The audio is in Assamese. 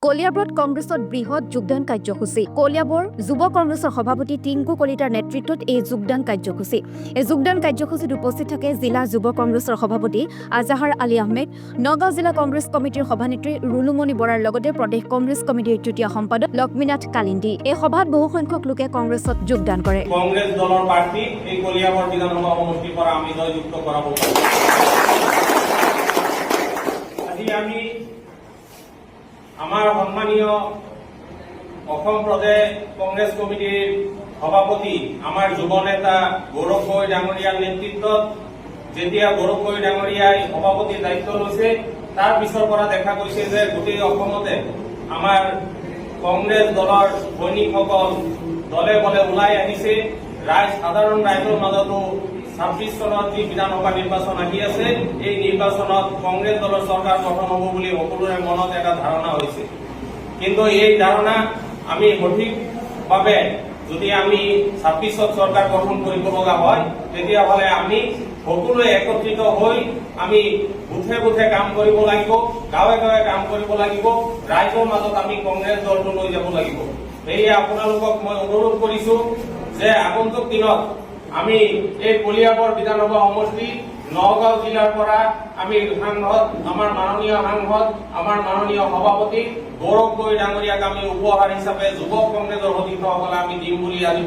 কলিয়াবৰত কংগ্ৰেছত বৃহৎ যোগদান কাৰ্যসূচী। কলিয়াবৰ যুৱ কংগ্ৰেছৰ সভাপতি টিংকু কলিতাৰ নেতৃত্বত এই যোগদান কাৰ্যসূচী। এই যোগদান কাৰ্যসূচীত উপস্থিত থাকে জিলা যুৱ কংগ্ৰেছৰ সভাপতি আজাহাৰ আলী আহমেদ, নগাঁও জিলা কংগ্ৰেছ কমিটিৰ সভানেত্ৰী ৰুলুমণি বৰাৰ লগতে প্ৰদেশ কংগ্ৰেছ কমিটিৰ তৃতীয় সম্পাদক লক্ষ্মীনাথ কালিন্দী। এই সভাত বহুসংখ্যক লোকে কংগ্ৰেছত যোগদান কৰে। কংগ্ৰেছ দলৰ প্ৰাৰ্থী এই কলিয়াবৰ বিধানসভা সমষ্টিৰ পৰা আমি জয়যুক্ত কৰাব পাৰোঁ। আজি আমি আমাৰ সন্মানীয় অসম প্ৰদেশ কংগ্ৰেছ কমিটিৰ সভাপতি আমাৰ যুৱ নেতা গৌৰৱ গগৈ ডাঙৰীয়াৰ নেতৃত্বত যেতিয়া গৌৰৱ গগৈ ডাঙৰীয়াই সভাপতিৰ দায়িত্ব লৈছে তাৰ পিছৰ পৰা দেখা গৈছে যে গোটেই অসমতে আমাৰ কংগ্ৰেছ দলৰ সৈনিকসকল দলে বলে ওলাই আহিছে। সাধাৰণ ৰাইজৰ মাজতো ২৬ চনত যি বিধানসভা নিৰ্বাচন আহি আছে এই নিৰ্বাচনত কংগ্ৰেছ দলৰ চৰকাৰ গঠন হ'ব বুলি সকলোৰে মনত এটা ধাৰণা হৈছে। কিন্তু এই ধাৰণা আমি সঠিকভাৱে যদি আমি ২৬ত চৰকাৰ গঠন কৰিব লগা হয় তেতিয়াহ'লে আমি সকলোৱে একত্ৰিত হৈ আমি বুথে বুথে কাম কৰিব লাগিব, গাঁৱে গাঁৱে কাম কৰিব লাগিব, ৰাইজৰ মাজত আমি কংগ্ৰেছ দলটো লৈ যাব লাগিব। সেয়ে আপোনালোকক মই অনুৰোধ কৰিছো যে আগন্তুক দিনত আমি এই কলিয়াবৰ বিধানসভা সমষ্টি নগাঁও জিলাৰ পৰা আমি সাংসদ আমাৰ মাননীয় সভাপতি গৌৰৱ গগৈ ডাঙৰীয়াক আমি উপহাৰ হিচাপে যুৱ কংগ্ৰেছৰ সতীৰ্থসকলে আমি দিম বুলি আজি